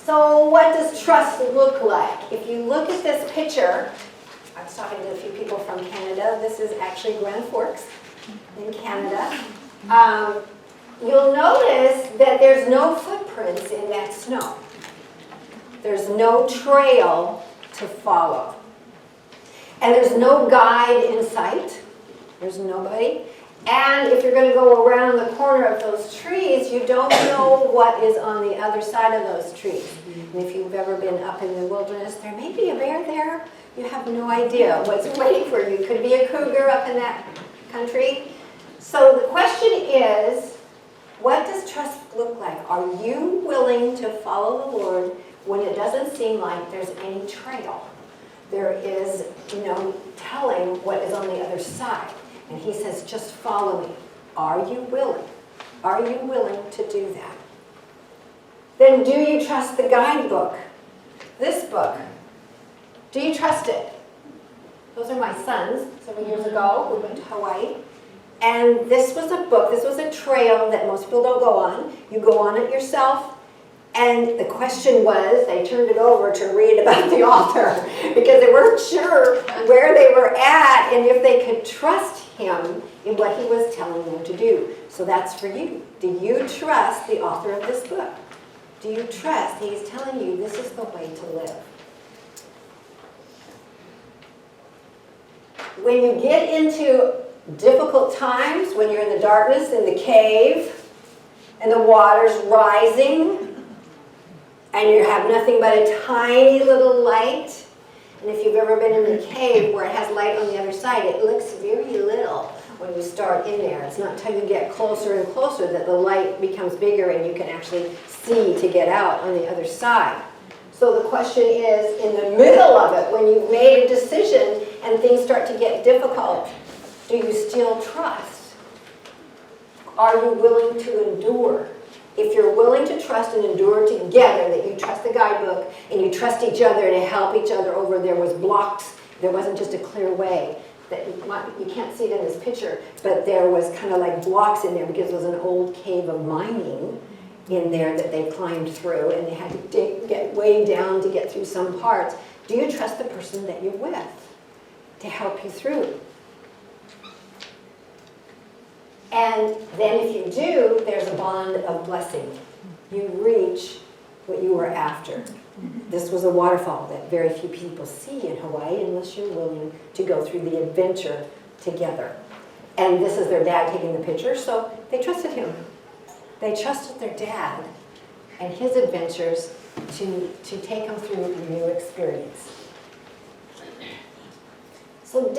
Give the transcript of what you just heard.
So what does trust look like? If you look at this picture, I was talking to a few people from Canada. This is actually Grand Forks in Canada. You'll notice that there's no footprints in that snow. There's no trail to follow. And there's no guide in sight. There's nobody. And if you're going to go around the corner of those trees, you don't know what is on the other side of those trees. And if you've ever been up in the wilderness, there may be a bear there. You have no idea what's waiting for you. Could be a cougar up in that country. So the question is, what does trust look like? Are you willing to follow the Lord when it doesn't seem like there's any trail? There is no telling what is on the other side. And he says, just follow me. Are you willing? Are you willing to do that? Then do you trust the guidebook? This book. Do you trust it? Those are my sons. Several years ago, we went to Hawaii. And this was a book, this was a trail that most people don't go on. You go on it yourself. And the question was, they turned it over to read about the author because they weren't sure where they were at and if they could trust him in what he was telling them to do. So that's for you. Do you trust the author of this book? Do you trust he's telling you this is the way to live? When you get into difficult times, when you're in the darkness, in the cave, and the water's rising, and you have nothing but a tiny little light, and if you've ever been in a cave where it has light on the other side, it looks very little when you start in there. It's not until you get closer and closer that the light becomes bigger and you can actually see to get out on the other side. So the question is, in the middle of it, when you've made a decision and things start to get difficult, do you still trust? Are you willing to endure? If you're willing to trust and endure together, that you trust the guidebook and you trust each other to help each other over, there was blocks, there wasn't just a clear way. That you can't see it in this picture, but there was kind of like blocks in there because it was an old cave of mining in there that they climbed through, and they had to get way down to get through some parts. Do you trust the person that you're with to help you through? And then if you do, there's a bond of blessing. You reach what you were after. This was a waterfall that very few people see in Hawaii unless you're willing to go through the adventure together. And this is their dad taking the picture, so they trusted him. They trusted their dad and his adventures to take them through a new experience. So